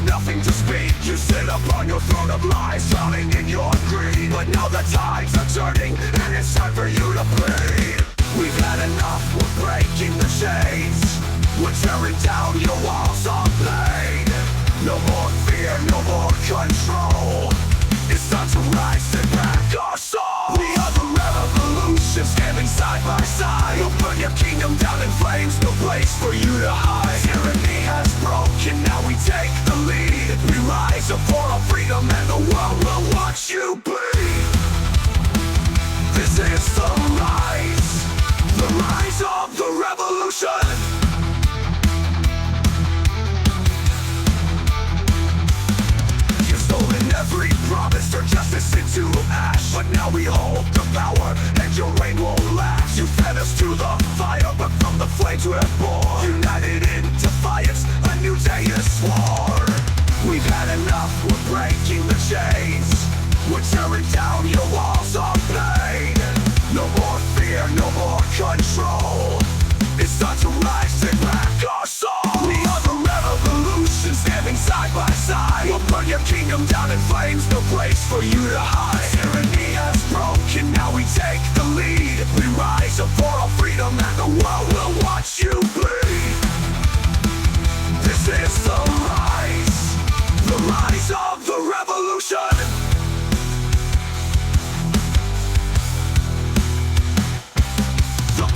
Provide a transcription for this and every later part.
nothing to speak. You sit up on your throne of lies, drowning in your greed. But now the tides are turning, and it's time for you to bleed. We've had enough, we're breaking the chains. We're tearing down your walls of pain. No more fear, no more control. It's time to rise and back our soul. We are the revolution, standing side by side. We'll burn your kingdom down in flames, no place for you to hide. Tyranny has broken, now we take the lead. We rise up for our freedom and the world will watch you bleed. This is the rise of the revolution. Every promise turned justice into ash. But now we hold the power and your reign won't last. You fed us to the fire, but from the flames we're born. United in defiance, a new day is sworn. We've had enough, we're breaking the chains. We're tearing down your walls of pain. No more fear, no more control. It's time to rise, take back our soul. We are the revolution, standing side by side. We'll burn your kingdom down in flames, no place for you to hide. Tyranny has broken, now we take the lead. We rise up for our freedom and the world will watch you bleed. This is the rise of the revolution.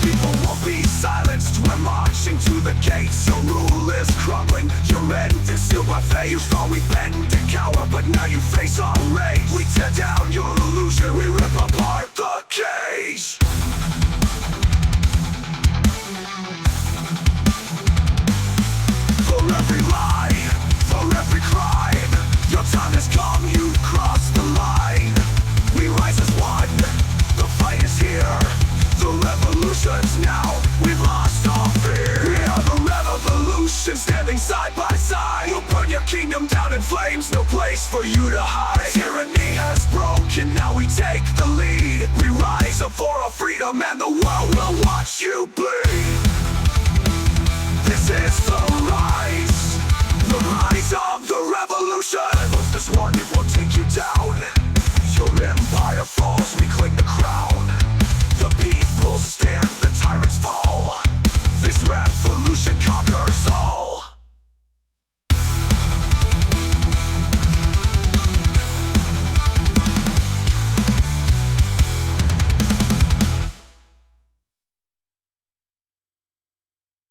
People won't be silenced, we're marching to the gates. Your rule is crumbling, your end is sealed by fate. You thought we'd bend and cower, but now you face our rage. We tear down your illusion, we rip apart the cage. For every lie, for every crime, your time has come, you've crossed the line. We rise as one, the fight is here. The revolution's now, we've lost all fear. We are the revolution, standing side by side. We'll burn your kingdom down in flames, no place for you to hide. Tyranny has broken, now we take the lead. We rise up for our freedom and the world will watch you bleed. This is the rise of the revolution. This one, it will take you down. Your empire falls.